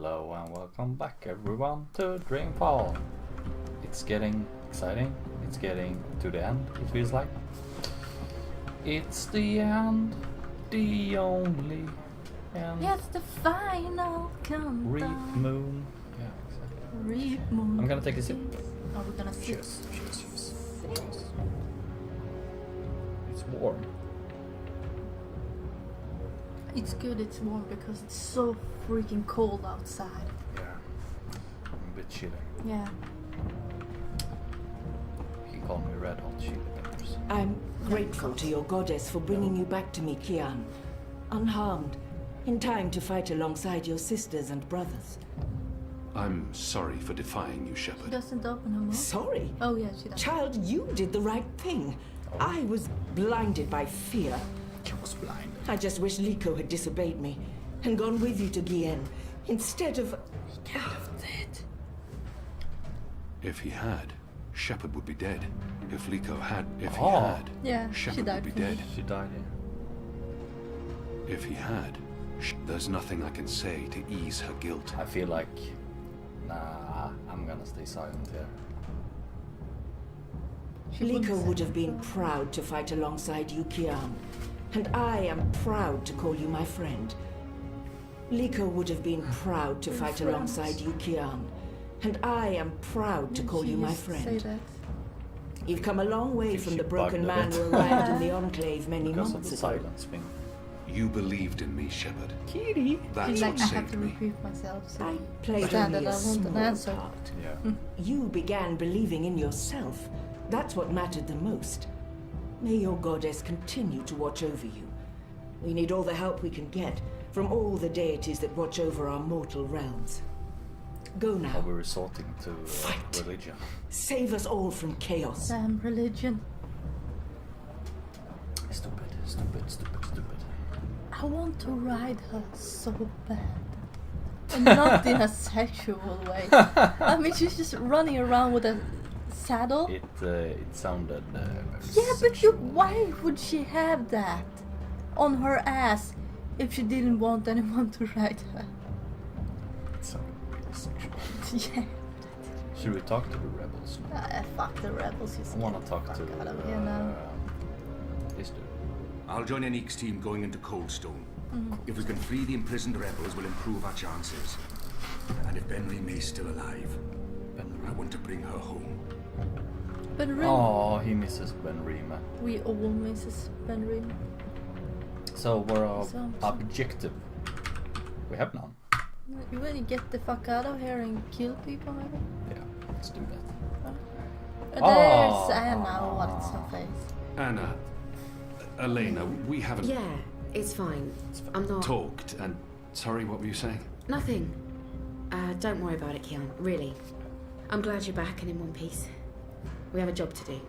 Hello and welcome back everyone to Dreamfall. It's getting exciting, it's getting to the end, it feels like. It's the end, the only end. Yes, the final countdown. Reap moon. Yeah, exactly. Reap moon. I'm gonna take a sip. Are we gonna sip? Cheers, cheers, cheers. Cheers. It's warm. It's good it's warm because it's so freaking cold outside. Yeah, a bit chilly. Yeah. He called me red hot chili peppers. I'm grateful to your goddess for bringing you back to me, Kian. Unharmed, in time to fight alongside your sisters and brothers. I'm sorry for defying you, She Shepard. doesn't open her mouth. Sorry? Oh yeah, she does. Child, you did the right thing. I was blinded by fear. She was blind. I just wish Liko had disobeyed me and gone with you to Gien instead of... He kind of did. If he had, Shepard would be dead. If Liko had, if he Oh. had, Yeah, Shepard she died would be for me. dead. She died, yeah. If he had, there's nothing I can say to ease her guilt. I feel like, nah, I'm gonna stay silent here. She wouldn't Liko say would have that. been proud to fight alongside you, Kian. And I am proud to call you my friend. Liko would have been proud to We're fight friends. alongside you, Kian. And I am proud to call She you my used to say friend. that. You've come a long way If from she the broken bugged a man bit. who arrived in the Enclave many Because of months the ago. silence thing. You believed in me, Shepard. Kitty! That's She's like, what I have saved to me. repeat myself. So I played understand only that a I want an small answer. part. Yeah. You began believing in yourself. That's what mattered the most. May your goddess continue to watch over you. We need all the help we can get from all the deities that watch over our mortal realms. Go Are now. we resorting to Fight. religion? Save us all from chaos. Damn religion. Stupid, stupid, stupid, stupid. I want to ride her so bad. And not in a sexual way. I mean, she's just running around with a saddle. It sounded very Yeah, but you, sexual. why would she have that on her ass if she didn't want anyone to ride her? It sounded really sexual. Yeah. Should we talk to the rebels now? Fuck the rebels. I want to talk to out of here now. this dude. I'll join Enique's team going into Coldstone. If we can free the imprisoned rebels, we'll improve our chances. And if Benry May's still alive, I want to bring her home. Ben Rim. Oh, he misses Ben Rima. We all misses Ben Rim. So we're So- objective. We have none. You ready to get the fuck out of here and kill people, maybe? Yeah, let's do that. There's Anna. What's her face? Anna, Elena, we haven't Yeah, it's fine. I'm not... talked and... Sorry, what were you saying? Nothing. Don't worry about it, Kian. Really. I'm glad you're back and in one piece. We have a job to do.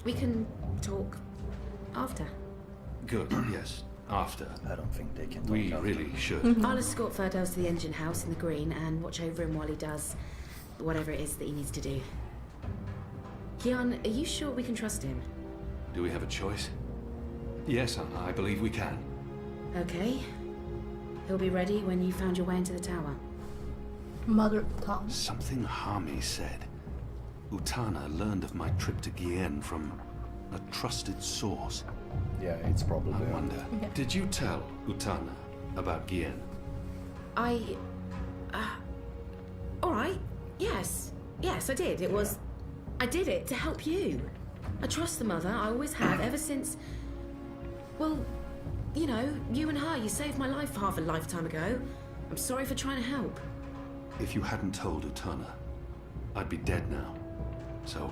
We can talk after. Good, yes. After. I don't think they can talk We after. really should. I'll escort Ferdos to the engine house in the green and watch over him while he does whatever it is that he needs to do. Kian, are you sure we can trust him? Do we have a choice? Yes, I believe we can. Okay. He'll be ready when you found your way into the tower. Mother tongue. Something Hami said. Utana learned of my trip to Gien from a trusted source. Yeah, it's probably. I wonder, Yeah. did you tell Utana about Gien? Alright. Yes. Yes, I did. It was... I did it to help you. I trust the mother. I always have, ever since... Well, you know, you and her, you saved my life half a lifetime ago. I'm sorry for trying to help. If you hadn't told Utana, I'd be dead now. So,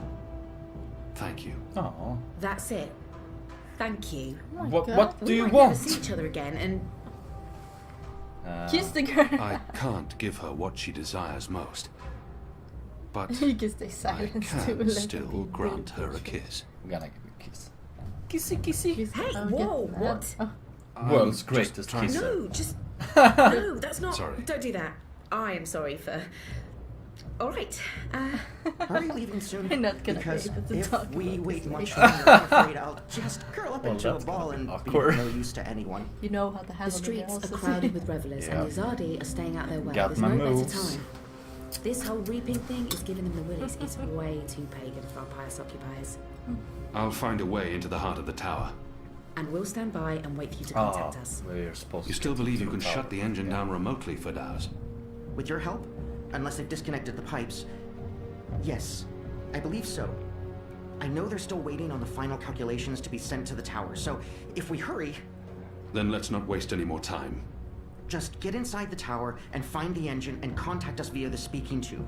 thank you. Oh. That's it. Thank you. Oh my What? God. What do We you might want? never see each other again, and Kiss the girl. I can't give her what she desires most. But You can stay I silent too. can let still it be grant her a bullshit. kiss. I'm gonna give you a kiss. Kissy, kissy. Kiss- Hey, I'll whoa, get mad. what? Oh. World's I'm greatest just trying kisser. No, just... No, that's not... Sorry. Don't do that. I am sorry for All right. Are we leaving soon? We're not gonna Because be able to if talk we about wait this much later. longer, I'm afraid I'll just curl up Well, into a that's ball gonna be and be awkward. no use to anyone. You know how to The handle streets houses. are crowded with revelers, Yeah. and the Zardi are staying out their way. Got There's my no moves. better time. This whole reaping thing is giving them the willies. It's way too pagan for our pious occupiers. I'll find a way into the heart of the tower. And we'll stand by and wait for you to Ah, contact us. we're supposed You to still get believe you through can shut the engine Yeah. down remotely for Daz? With your help? Unless they've disconnected the pipes. Yes, I believe so. I know they're still waiting on the final calculations to be sent to the tower, so if we hurry, Then let's not waste any more time. just get inside the tower and find the engine and contact us via the speaking tube.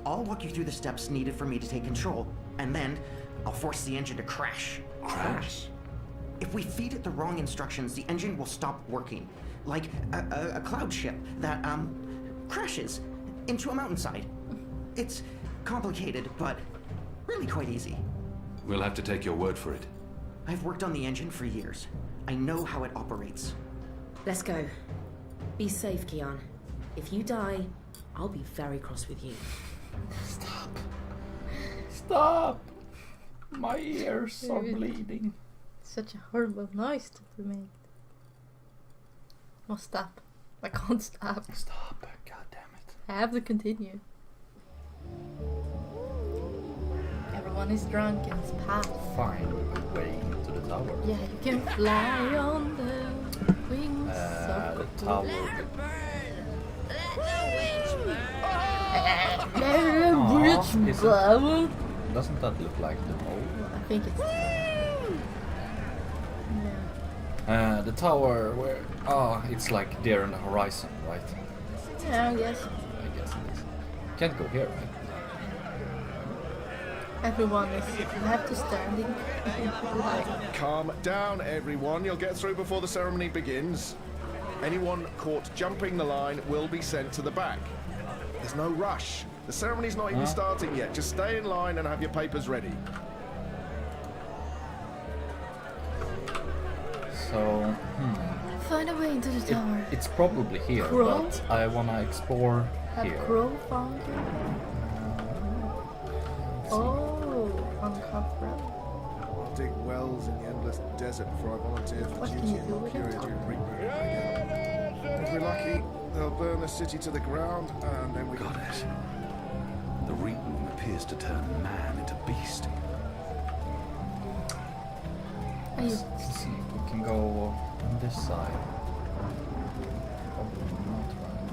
I'll walk you through the steps needed for me to take control, and then I'll force the engine to crash. Crash? If we feed it the wrong instructions, the engine will stop working. Like a cloud ship that, crashes into a mountainside. It's complicated, but really quite easy. We'll have to take your word for it. I've worked on the engine for years. I know how it operates. Let's go. Be safe, Kian. If you die, I'll be very cross with you. Stop! My ears are bleeding. Such a horrible noise to make. Must stop. I can't stop. Stop! God damn it! I have to continue. Everyone is drunk in this path. Find a way to the tower. Yeah, you can fly on the wings The of tower. Rich is it- blow. Doesn't that look like the mole? I think it's. Yeah. The tower where... Oh, it's like there on the horizon, right? Yeah, I guess. I guess it is. Can't go here, right? Everyone is have to standing. Like, Calm down, everyone. You'll get through before the ceremony begins. Anyone caught jumping the line will be sent to the back. There's no rush. The ceremony's not even starting yet. Just stay in line and have your papers ready. So, find a way into the tower. it's probably here, Crow? but I wanna explore Have here. Crow found you? Oh, uncover. I'll dig wells in the endless desert before I volunteer for What can duty you in do with Mercury it? during Reaper. If we're lucky, they'll burn the city to the ground, and then we Goddess. The Reaping appears to turn man into beast. Are you Let's see if we can go on this side. Probably not, right?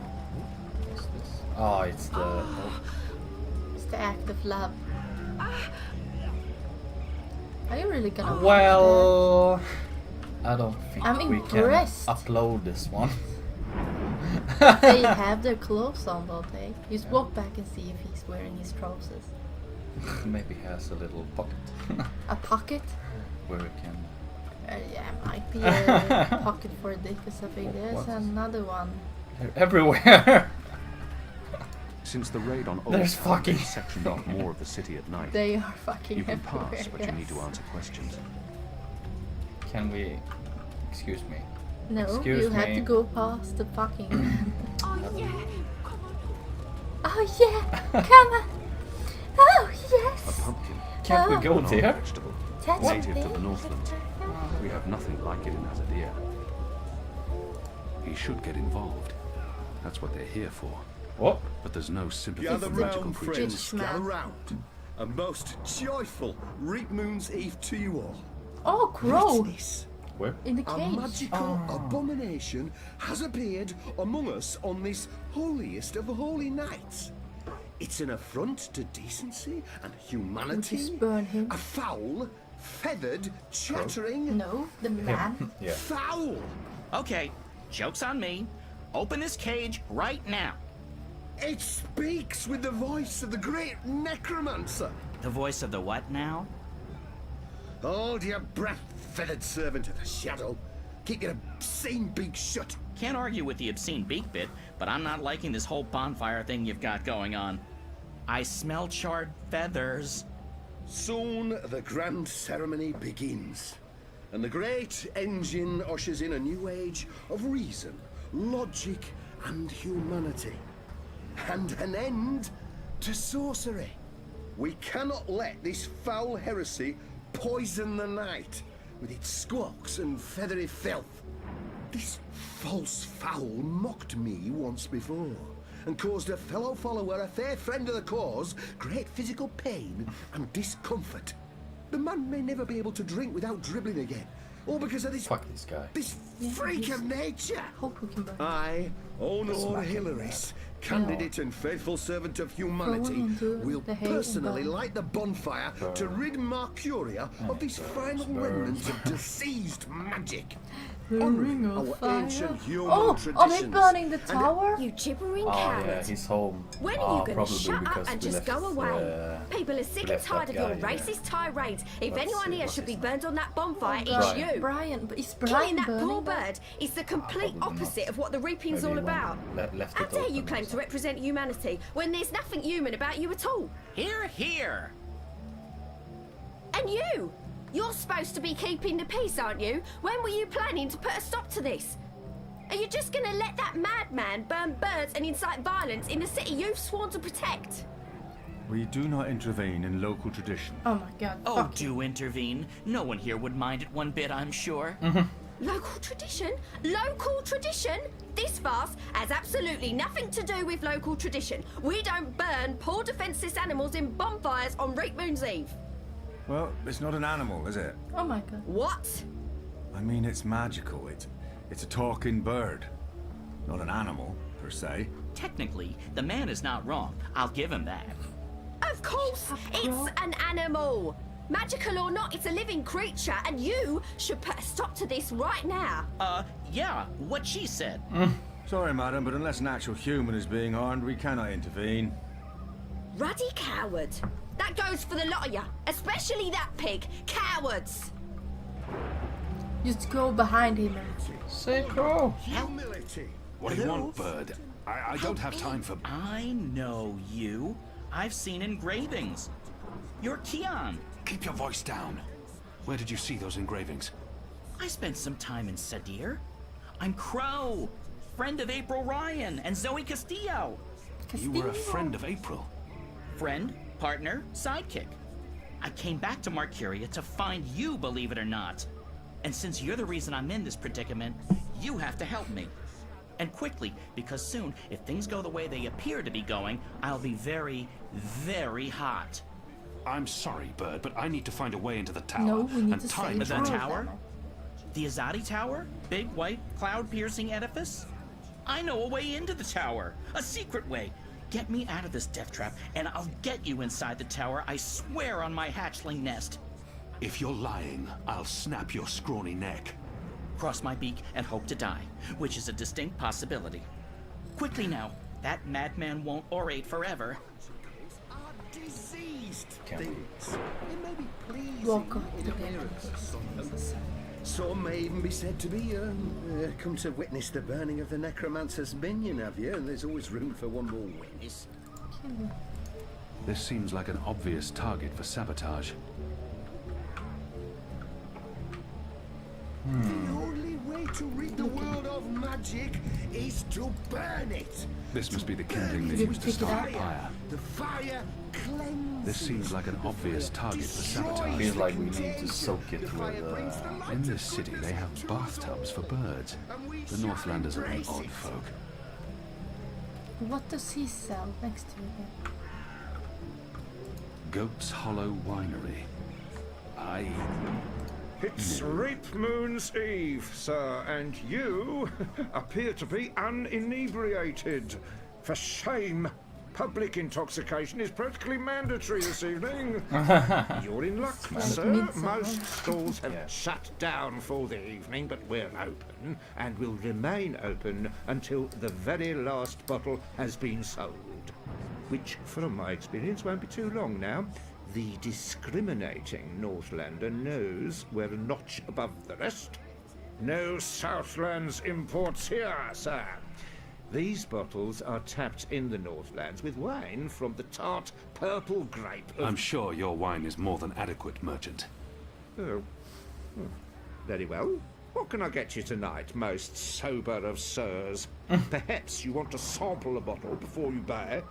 What's this? Oh, it's the... It's the act of love. Are you really gonna? Well, I don't think I'm we impressed. can upload this one. They have their clothes on, don't they? You just walk back and see if he's wearing his trousers. Maybe he has a little pocket A pocket? where we can... Yeah, might be a pocket for a dick or something. There's What? another one. They're everywhere. Since the raid on Old There's Town fucking- sectioned off more of the city at night, They are fucking you can everywhere. pass, but you need to answer questions. Can we... Excuse me. No, Excuse you have me. to go past the fucking. Oh yeah, come on. Oh yeah, come on. Oh A yes. pumpkin, Can't we go an old there? vegetable, That's native to big. the Northlands. We have nothing like it in Azadir. He should get involved. That's what they're here for. What? But there's no sympathy Gather for round, magical creatures. Bitch, man. Gather round. A most joyful Reap Moon's Eve to you all. Oh, crow Witness, Where? in the a cage. magical abomination has appeared among us on this holiest of holy nights. It's an affront to decency and humanity. Just burn him. A foul, feathered, chattering No, the man. Yeah. foul. Okay, joke's on me. Open this cage right now. It speaks with the voice of the great necromancer. The voice of the what now? Hold your breath, feathered servant of the shadow. Keep your obscene beak shut. Can't argue with the obscene beak bit, but I'm not liking this whole bonfire thing you've got going on. I smell charred feathers. Soon the grand ceremony begins, and the great engine ushers in a new age of reason, logic, and humanity. And an end to sorcery. We cannot let this foul heresy poison the night with its squawks and feathery filth. This false fowl mocked me once before, and caused a fellow follower, a fair friend of the cause, great physical pain and discomfort. The man may never be able to drink without dribbling again, all because of this... Fuck this guy. This freak of nature. Hope we can burn. I, Honor Hilaris, candidate and faithful servant of humanity, will personally light the bonfire to rid Mercuria of this final remnant of diseased magic. Honoring our ancient human traditions. Are they burning the tower? You gibbering Oh coward. yeah, he's home. When are you going to Probably shut up because and we just left, go away? People are sick and tired of your racist tirades. If Let's anyone see, here what's should be his burned on that bonfire, it's Brian. you. Brian, but is Killing Brian that burning? poor bird is the complete Probably opposite not. of what the reaping's Maybe all he about. left How it dare you open claim or to represent humanity when there's nothing human about you at all? Here, here. And you! You're supposed to be keeping the peace, aren't you? When were you planning to put a stop to this? Are you just gonna let that madman burn birds and incite violence in the city you've sworn to protect? We do not intervene in local tradition. Oh my god. Oh, fuck. do intervene. No one here would mind it one bit, I'm sure. Local tradition? Local tradition? This farce has absolutely nothing to do with local tradition. We don't burn poor defenseless animals in bonfires on Reap Moon's Eve. Well, it's not an animal, is it? Oh my god. What? I mean, it's magical. It's a talking bird. Not an animal, per se. Technically, the man is not wrong. I'll give him that. Of course, it's an animal. Magical or not, it's a living creature, and you should put a stop to this right now. Yeah, what she said. Sorry, madam, but unless an actual human is being harmed, we cannot intervene. Ruddy coward. That goes for the lot of you, especially that pig. Cowards. Just go behind him and... Say crow. Humility. What do you want, bird? I don't have time for... I know you. I've seen engravings. You're Keon. Keep your voice down. Where did you see those engravings? I spent some time in Sadir. I'm Crow, friend of April Ryan and Zoe Castillo. You were a friend of April. Friend, partner, sidekick. I came back to Mercuria to find you, believe it or not. And since you're the reason I'm in this predicament, you have to help me. And quickly, because soon, if things go the way they appear to be going, I'll be very, very hot. I'm sorry, bird, but I need to find a way into the tower. No, we need and to time save The Crow. tower? The Azadi Tower? Big, white, cloud-piercing edifice? I know a way into the tower. A secret way. Get me out of this death trap, and I'll get you inside the tower, I swear on my hatchling nest. If you're lying, I'll snap your scrawny neck. Cross my beak and hope to die, which is a distinct possibility. Quickly now, that madman won't orate forever. Are diseased Can't be. things. It may be pleasing Walk up in to them. appearance. Some may even be said to be come to witness the burning of the necromancer's minion, have you? And there's always room for one more witness. This seems like an obvious target for sabotage. The only way to rid the world of magic is to burn it. This must be the kindling they Did used to you pick it start up? a fire. The fire cleanses. This seems like an obvious target for sabotage. Feels like we need to soak it with In this city, they have bathtubs for birds. The Northlanders are an odd folk. What does he sell next to it? Goat's Hollow Winery. It's Reap Moon's Eve, sir, and you appear to be uninebriated. For shame. Public intoxication is practically mandatory this evening. You're in luck, sir. Midsummer. Most stalls have shut down for the evening, but we're open and will remain open until the very last bottle has been sold. Which, from my experience, won't be too long now. The discriminating Northlander knows we're a notch above the rest. No Southlands imports here, sir. These bottles are tapped in the Northlands with wine from the tart purple grape of... I'm sure your wine is more than adequate, merchant. Oh. Very well. What can I get you tonight, most sober of sirs? Perhaps you want to sample a bottle before you buy?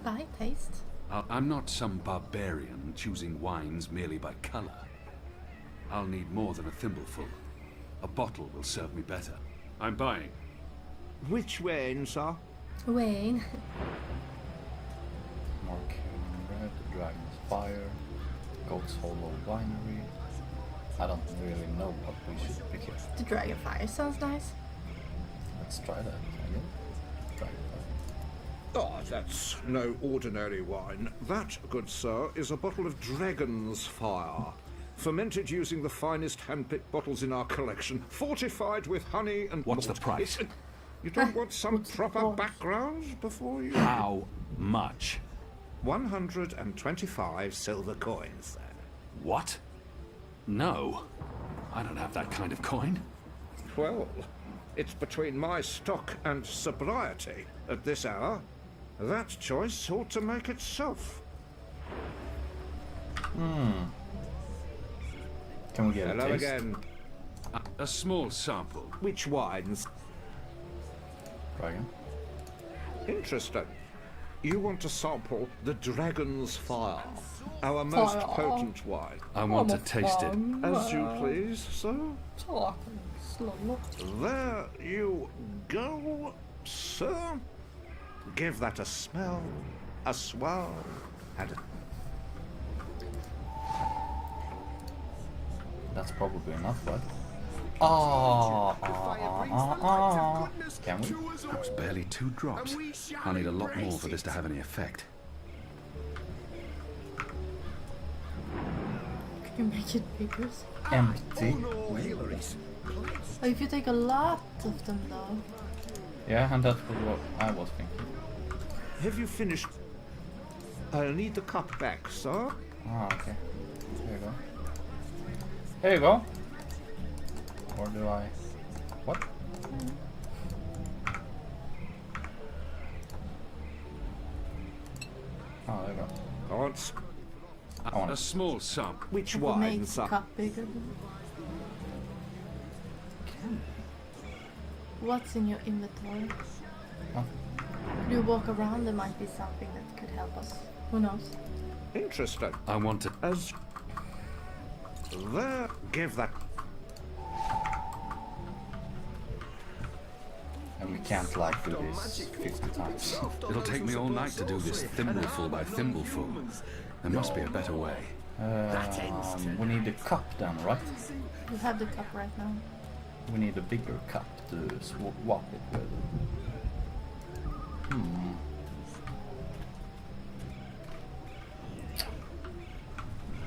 By taste. I'm not some barbarian choosing wines merely by color. I'll need more than a thimbleful. A bottle will serve me better. I'm buying. Which wine, sir? Wayne. Mark Red, the Dragon's Fire, Goat's Hollow Winery. I don't really know what we should pick here. The Dragon Fire sounds nice. Let's try that, I guess. Dragon Fire. Oh, that's no ordinary wine. That, good sir, is a bottle of Dragon's Fire. Fermented using the finest hand-picked bottles in our collection, fortified with honey and What's malt. the price? You don't want some proper background before you... How much? 125 silver coins, sir. What? No. I don't have that kind of coin. Well, it's between my stock and sobriety at this hour. That choice ought to make itself. Can we get Hello a taste? again. A small sample. Which wines? Dragon. Interesting. You want to sample the Dragon's Fire, our most Fire. potent wine. I want to taste it. As you please, sir. Slow. There you go, sir. Give that a smell, a swirl, and a... That's probably enough, right? Can we? That was barely 2 drops. I'll need a lot more for this to have any effect. Can you make it bigger? Empty. Oh, if you take a lot of them though. Yeah, and that's what I was thinking. Have you finished? I'll need the cup back, sir. Ah, okay. Here you go. Here you go. Or do I... What? Oh, there you go. Want I want A it. small sample. which Make wine, the sir? cup bigger. What's in your inventory? Huh? Could you walk around? There might be something that could help us. Who knows? Interesting. I want to... As there, give that. And we can't like do this 50 times. It'll take me all night to do this thimbleful by thimbleful. There must be a better way. We need a cup then, right? You have the cup right now. We need a bigger cup to swap it with.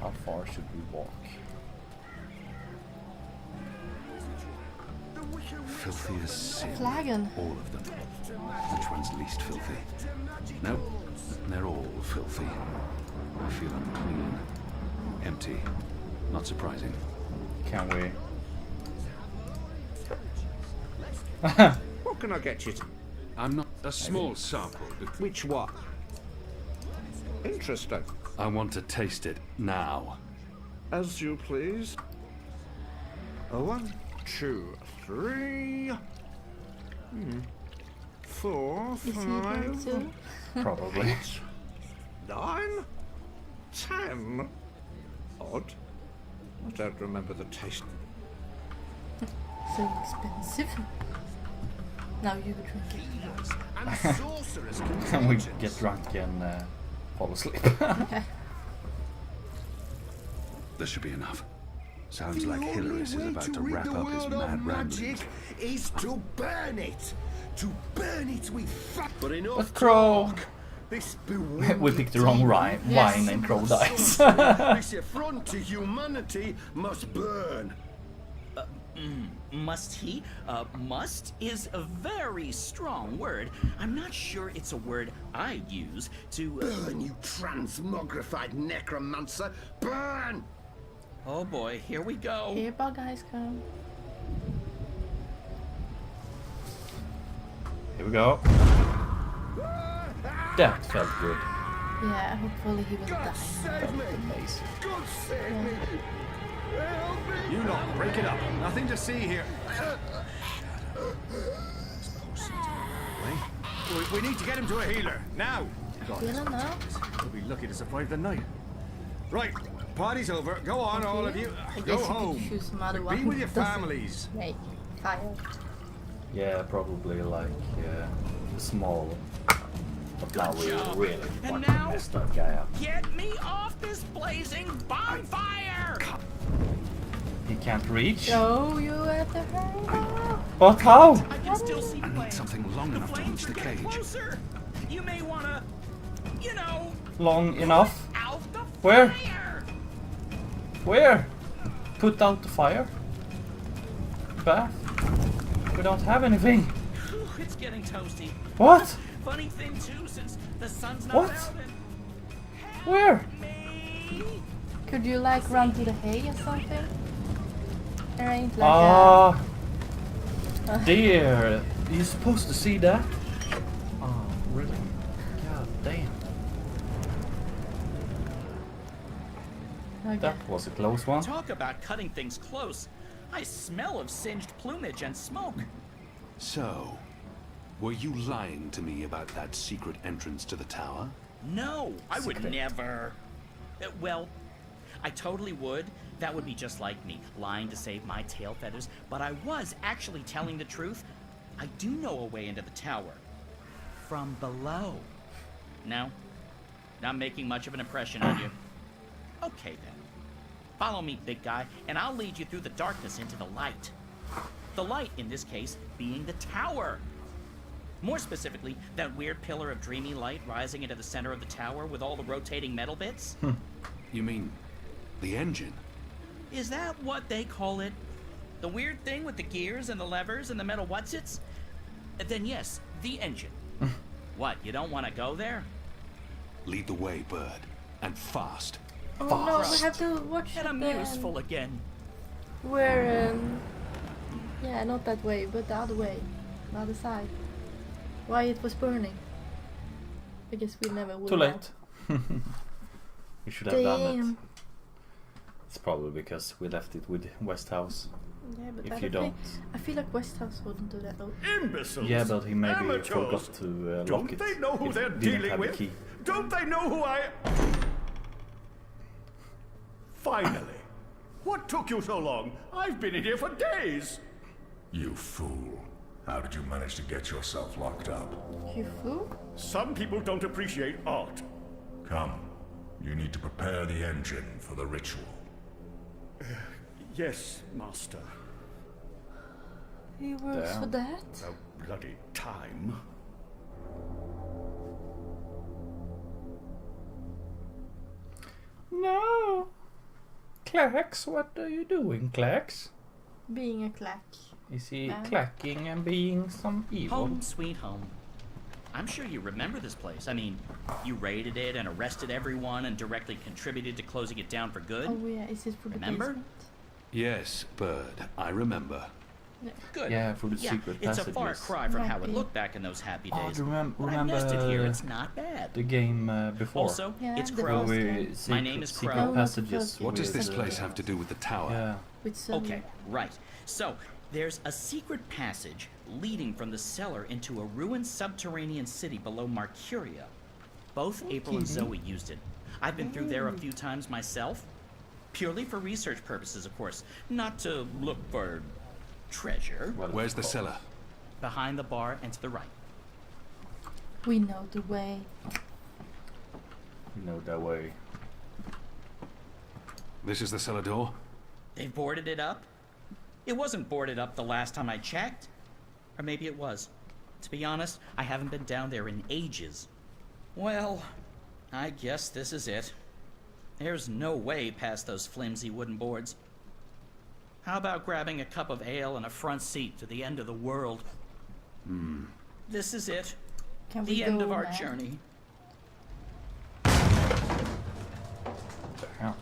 How far should we walk? Filthy as sin. Flagon. All of them. Which one's least filthy? Nope. They're all filthy. I feel unclean. Empty. Not surprising. Can we? What can I get you? I'm not a small sample. Which one? Interesting. I want to taste it now. As you please. 1, 2, 3. 4, Is he here 5, too? Probably. 9, 10. Odd. I don't remember the taste. So expensive. Now you drink it. Can we get drunk and fall asleep? This should be enough. Sounds like Hilarious is about to wrap up his mad ramblings. Is to burn it. To burn it with fat. But enough With Crow. talk. This We picked the wrong wine and Crow dies. This affront to humanity must burn. Must he? Must is a very strong word. I'm not sure it's a word I'd use to... Burn, you transmogrified necromancer! Burn! Oh boy, here we go. Here, bug guys come. Here we go. That felt good. Yeah, hopefully he will die. Save me! Amazing. God save me! Help me! You lot, break it up. Nothing to see here. We need to get him to a healer, now. God, Feeling now? we'll be lucky to survive the night. Right, party's over. Go on, all of you. I Go guess you home. could choose some other Be one. with your Doesn't families. Make fire. Yeah, probably like small. But now we really And want now- to mess that guy up. Get me off this blazing bonfire! He can't reach. Oh, you have to hurry now. But how? I can still see I need flames. something long The enough to flames reach are the getting cage. closer. You may wanna, you know, Long enough? out the Where? fire. Where? Put out the fire? Bath? We don't have anything. Whew, it's getting toasty. What? Funny thing too, since the sun's not What? out. Where? Could you like run to the hay or something? There ain't like Ah, dear. You're supposed to see that? Oh, really? God damn. Okay. That was a close one. Talk about cutting things close. I smell of singed plumage and smoke. So, were you lying to me about that secret entrance to the tower? No, I would never. Well, I totally would. That would be just like me, lying to save my tail feathers. But I was actually telling the truth. I do know a way into the tower. From below. No? Not making much of an impression on you. Okay then. Follow me, big guy, and I'll lead you through the darkness into the light. The light, in this case, being the tower. More specifically, that weird pillar of dreamy light rising into the center of the tower with all the rotating metal bits. You mean the engine? Is that what they call it? The weird thing with the gears and the levers and the metal whatsits? Then yes, the engine. What, you don't want to go there? Lead the way, Bird. And fast. Oh no, we have to watch And I'm the useful again. where yeah, not that way, but the other way. The other side. Why it was burning. I guess we never will Too know. late. We should have done it. Damn. It's probably because we left it with Westhouse. Yeah, but If I you don't don't. think, I feel like Westhouse wouldn't do that. Oh. Imbeciles! Yeah, but he maybe Amateurs. forgot to lock Don't it. they know who It they're didn't dealing have the with? key. Don't they know who I... Finally! What took you so long? I've been in here for days! You fool. How did you manage to get yourself locked up? You fool? Some people don't appreciate art. Come. You need to prepare the engine for the ritual. Yes, Master. He works Damn. for that? No bloody time. No. Clax, what are you doing, Clax? Being a clack. Is he Yeah. clacking and being some evil? Home sweet home. I'm sure you remember this place. I mean, you raided it and arrested everyone and directly contributed to closing it down for good. Oh yeah, is it for the Remember? basement? Yes, Bird. I remember. Good. Yeah, for the Yeah, secret it's a passages. far cry from how it Might be. looked back in those happy Oh, days. do you But I remember nested here, it's not bad. the game before? Also, Yeah, it's the Crow. first Where game. we My name is secret Crow. Oh, not the passages. first What does with, this place have to do with the tower? Yeah. With some Okay, right. So, there's a secret passage leading from the cellar into a ruined subterranean city below Marcuria. Both April and Zoe used it. I've been through there a few times myself. Purely for research purposes, of course. Not to look for treasure. Well, Where's the cellar? Behind the bar and to the right. We know the way. You know that way. This is the cellar door? They boarded it up? It wasn't boarded up the last time I checked. Or maybe it was. To be honest, I haven't been down there in ages. Well, I guess this is it. There's no way past those flimsy wooden boards. How about grabbing a cup of ale and a front seat to the end of the world? This is it. Can we The end go of our now? journey. Yeah.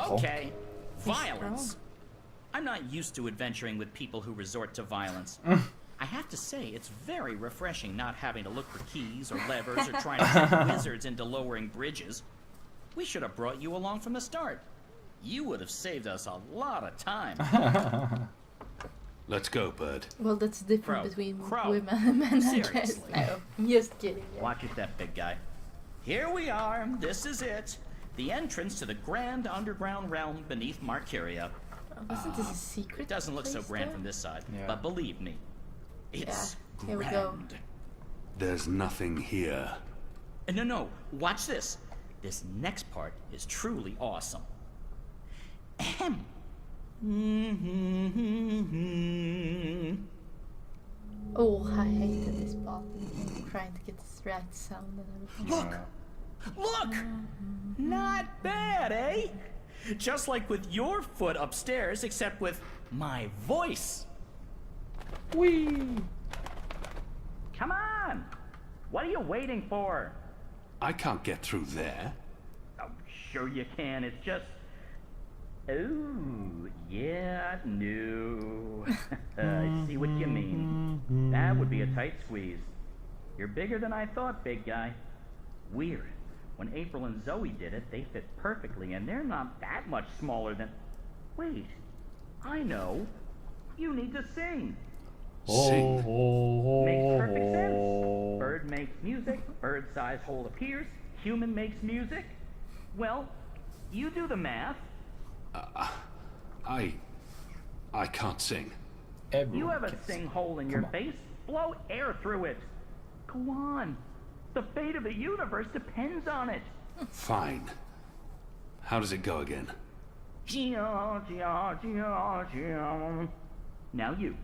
Okay. He's Violence. strong. I'm not used to adventuring with people who resort to violence. I have to say, it's very refreshing not having to look for keys or levers or trying to trick wizards into lowering bridges. We should have brought you along from the start. You would have saved us a lot of time. Let's go, Bird. Well, that's different Crow. between Crow. women and men, I guess. Seriously. No, I'm just kidding. Yeah. Watch your step, big guy. Here we are. This is it. The entrance to the grand underground realm beneath Marcuria. Wasn't this a secret? It doesn't look so place grand there? from this side, Yeah. but believe me, it's Here we grand. go. There's nothing here. No, watch this. This next part is truly awesome. Ahem. Oh, I hated this part. I'm trying to get this right sound and everything. Look! Not bad, eh? Just like with your foot upstairs, except with my voice. Whee! Come on! What are you waiting for? I can't get through there. Oh, sure you can. It's just... Oh, yeah, no. I see what you mean. That would be a tight squeeze. You're bigger than I thought, big guy. Weird. When April and Zoe did it, they fit perfectly, and they're not that much smaller than... Wait, I know. You need to sing. Sing. Makes perfect sense. Bird makes music, bird-sized hole appears, human makes music. Well, you do the math. I can't sing. You have a sing hole in your face. Blow air through it. Go on. The fate of the universe depends on it. Fine. How does it go again? Now you.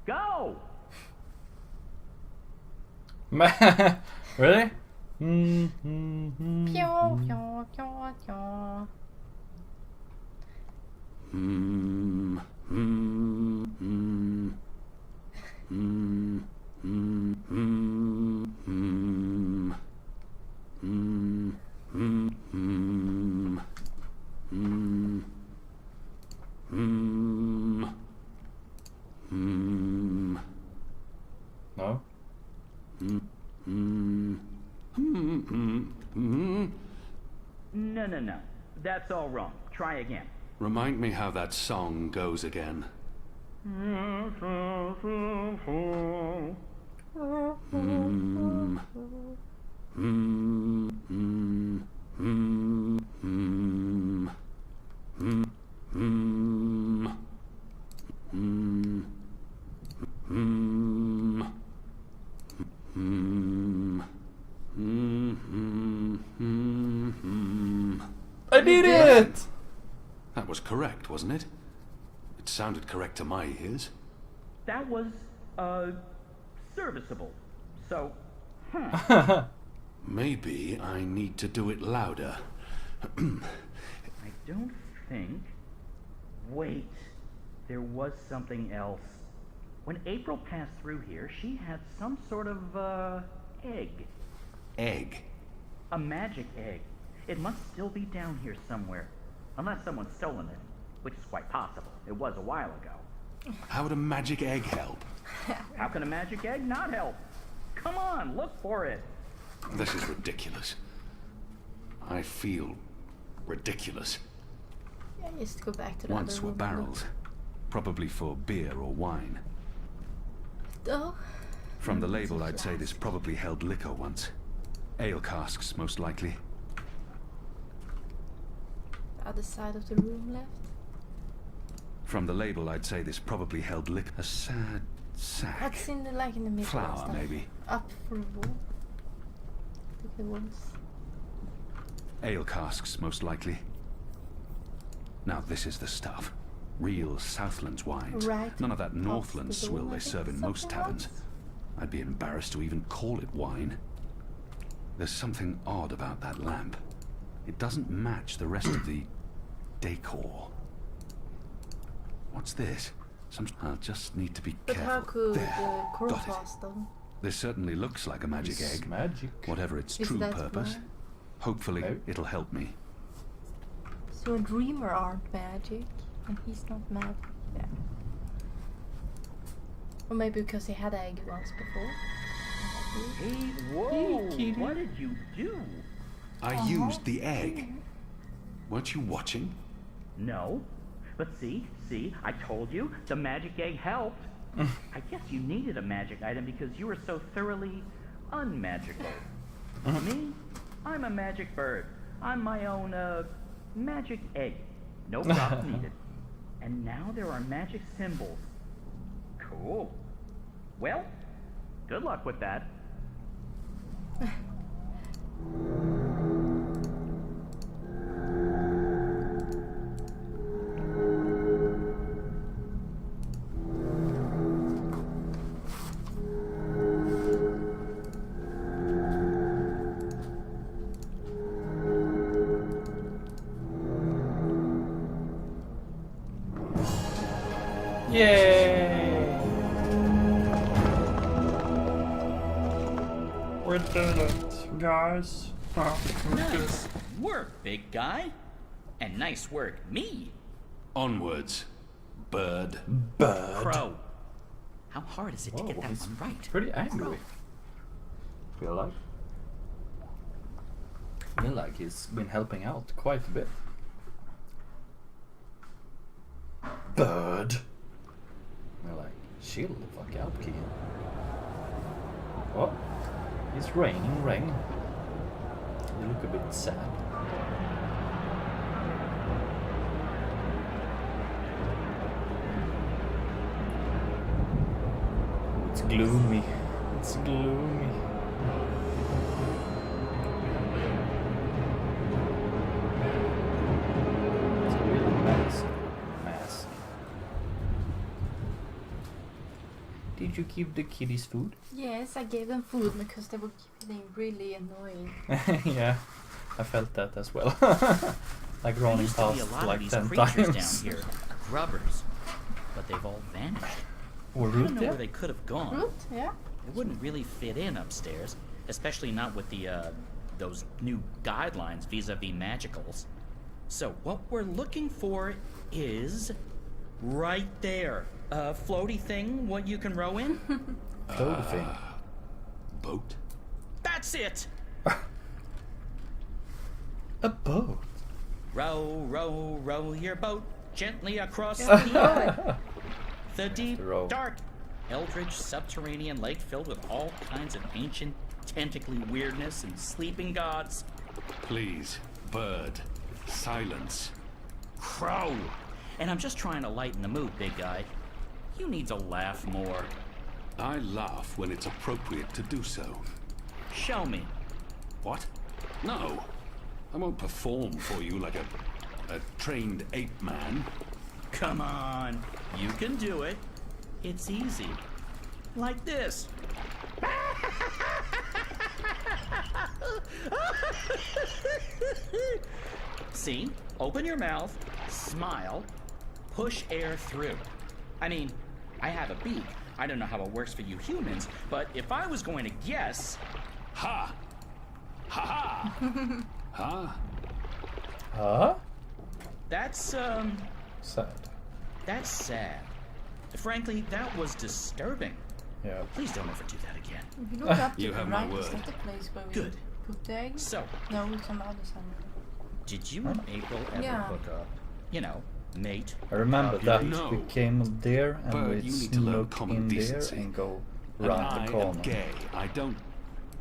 Go! Really? Pew, pew, pew, pew. No? No. That's all wrong. Try again. Remind me how that song goes again. I did it! That was correct, wasn't it? It sounded correct to my ears. That was, serviceable. So, Maybe I need to do it louder. I don't think... Wait, there was something else. When April passed through here, she had some sort of, egg. Egg? A magic egg. It must still be down here somewhere. Unless someone's stolen it, which is quite possible. It was a while ago. How would a magic egg help? How can a magic egg not help? Come on, look for it. This is ridiculous. I feel ridiculous. Yeah, just go back to the Once other were room. barrels, probably for beer or wine. Oh. From the label, I'd say this probably held liquor once. Ale casks, most likely. The other side of the room left. From the label, I'd say this probably held liquor. A sad sack. That's in the in the middle. Flour, and stuff. maybe. Up for the wall. I think it was. Ale casks, most likely. Now this is the stuff. Real Southlands wines. Right None of that past Northland the door, swill I they think serve in most something taverns. else. I'd be embarrassed to even call it wine. There's something odd about that lamp. It doesn't match the rest of the decor. What's this? I'll just need to be But careful. how could There. the crow Got it. pass them? This certainly looks like a magic It's egg. magic. Whatever its Is true that purpose. why? Hopefully, No. it'll help me. So a dreamer aren't magic, and he's not mad. Yeah. Or maybe because he had an egg once before. Hey, whoa! What did you do? I used the egg. Weren't you watching? No. But see, I told you, the magic egg helped. I guess you needed a magic item because you were so thoroughly unmagical. Me, I'm a magic bird. I'm my own, magic egg. No props needed. And now there are magic symbols. Cool. Well, good luck with that. Yay! We did it, guys. Nice work, big guy. And nice work, me. Onwards, bird. Bird. Crow. How hard is it to get that one right? Pretty angry. Feel like he's been helping out quite a bit. Bird. We're like, chill the fuck out, kid. Oh, it's raining rain. You look a bit sad. Oh, it's gloomy. It's gloomy. It's a really mask. Did you give the kiddies food? Yes, I gave them food because they were getting really annoying. Yeah, I felt that as well. Like running past like 10 times. Down here, grubbers, but they've all vanished. Or I don't root, know yeah. where they could have gone. Root, yeah. It wouldn't really fit in upstairs, especially not with the those new guidelines vis-a-vis magicals. So what we're looking for is right there. A floaty thing, what you can row in? Floaty thing. Boat? That's it! A boat? Row, row, row your boat gently across the deep, dark, eldritch subterranean lake filled with all kinds of ancient, tentacly weirdness and sleeping gods. Please, bird, silence. Crow! And I'm just trying to lighten the mood, big guy. You need to laugh more. I laugh when it's appropriate to do so. Show me. What? No. I won't perform for you like a trained ape man. Come on. You can do it. It's easy. Like this. See? Open your mouth, smile, push air through. I mean, I have a beak. I don't know how it works for you humans, but if I was going to guess... Ha! Ha ha! Huh? Huh? That's, sad. That's sad. Frankly, that was disturbing. Yeah. Please don't ever do that again. If you look up to You the have my right, is word. that the place where we Good. put the eggs? So, No, some other somewhere. did you and April ever Yeah. hook up? You know, mate. I remember that No. we came there and Bird, we you need to learn snuck common in decency. there and go And round I the corner. am gay. I don't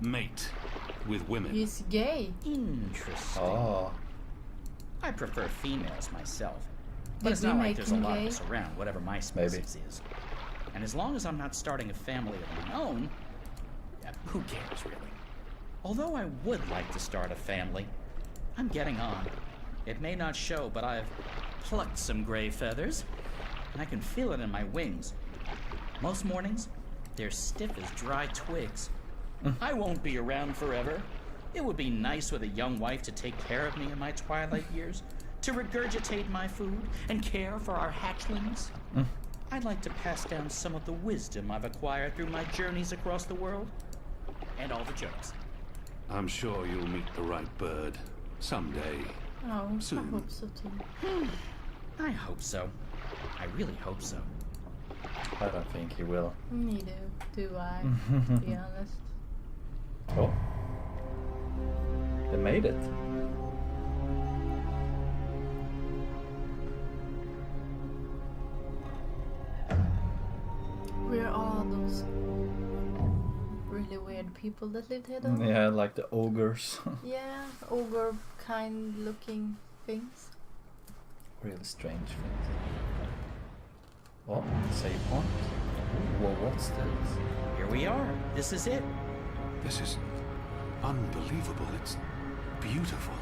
mate with women. He's gay. Interesting. Oh. I prefer females myself. But Did it's we not like make there's a him lot gay? of us around, whatever my species is. And as long as I'm not starting a family of my own, who cares, really? Although I would like to start a family, I'm getting on. It may not show, but I've plucked some gray feathers, and I can feel it in my wings. Most mornings, they're stiff as dry twigs. I won't be around forever. It would be nice with a young wife to take care of me in my twilight years, to regurgitate my food and care for our hatchlings. I'd like to pass down some of the wisdom I've acquired through my journeys across the world, and all the jokes. I'm sure you'll meet the right bird someday. Oh, I Soon. hope so too. I hope so. I really hope so. I don't think he will. Neither do I, to be honest. Oh. They made it. We're all those really weird people that lived here though. Yeah, like the ogres. Yeah, ogre kind looking things. Really strange things. Oh, save point. Well, what's this? Here we are. This is it. This is unbelievable. It's beautiful.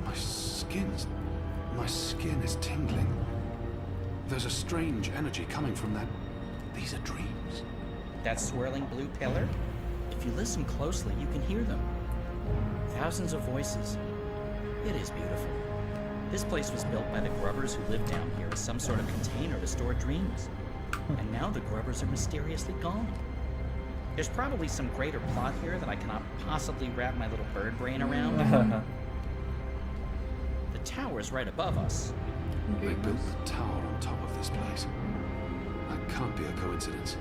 My skin is tingling. There's a strange energy coming from that. These are dreams. That swirling blue pillar? If you listen closely, you can hear them. Thousands of voices. It is beautiful. This place was built by the grubbers who lived down here as some sort of container to store dreams. And now the grubbers are mysteriously gone. There's probably some greater plot here that I cannot possibly wrap my little bird brain around. The tower's right above us. They built the tower on top of this place. That can't be a coincidence.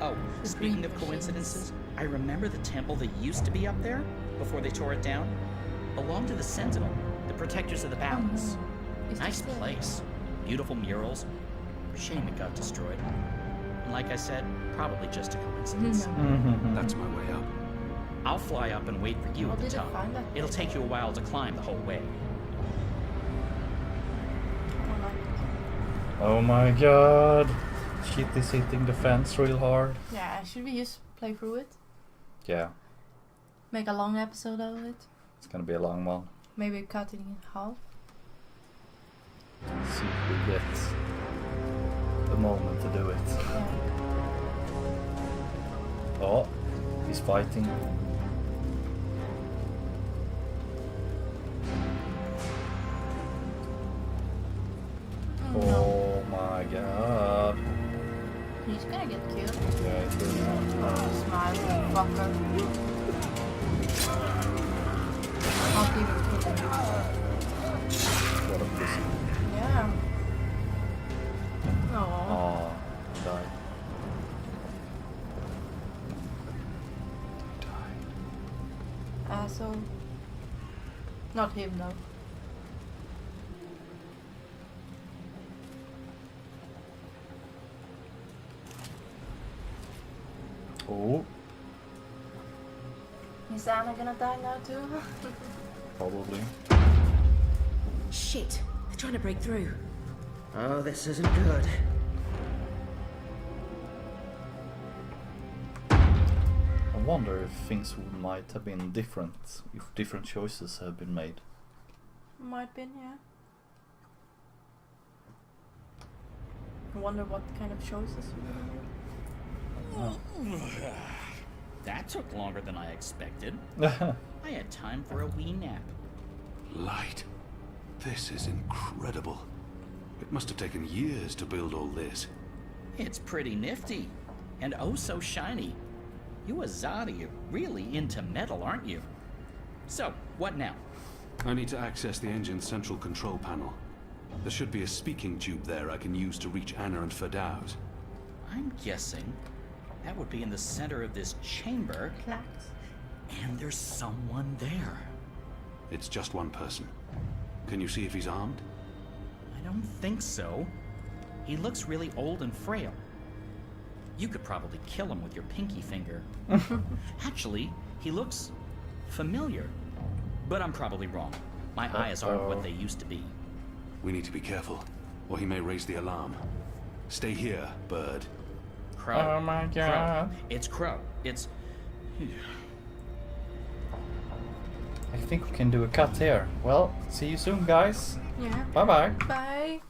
Oh, speaking of coincidences, I remember the temple that used to be up there, before they tore it down, belonged to the Sentinel, the protectors of the balance. Nice place. Beautiful murals. Shame it got destroyed. And like I said, probably just a coincidence. That's my way up. I'll fly up and wait for you at the top. It'll take you a while to climb the whole way. Oh my god. Shit is hitting the fence real hard. Yeah, should we just play through it? Yeah. Make a long episode out of it? It's gonna be a long one. Maybe cut it in half? See if we get the moment to do it. Yeah. Oh, he's fighting. Oh my god. He's gonna get killed. Yeah, he's gonna. Smile, fucker. Can't even kill him. What a pussy. Yeah. Aww. Oh, died. Asshole. Not him though. Oh, Is Anna gonna die now too? probably. Shit, they're trying to break through. Oh, this isn't good. I wonder if things might have been different if different choices have been made. Might been, yeah. I wonder what kind of choices we made. That took longer than I expected. I had time for a wee nap. Light. This is incredible. It must have taken years to build all this. It's pretty nifty. And oh so shiny. You Azadi are really into metal, aren't you? So, what now? I need to access the engine's central control panel. There should be a speaking tube there I can use to reach Anna and Ferdows. I'm guessing that would be in the center of this chamber. And there's someone there. It's just one person. Can you see if he's armed? I don't think so. He looks really old and frail. You could probably kill him with your pinky finger. Actually, he looks familiar. But I'm probably wrong. My eyes aren't what they used to be. We need to be careful, or he may raise the alarm. Stay here, bird. Crow. Oh my god. Crow. It's Crow. It's... I think we can do a cut here. Well, see you soon, guys. Yeah. Bye-bye. Bye.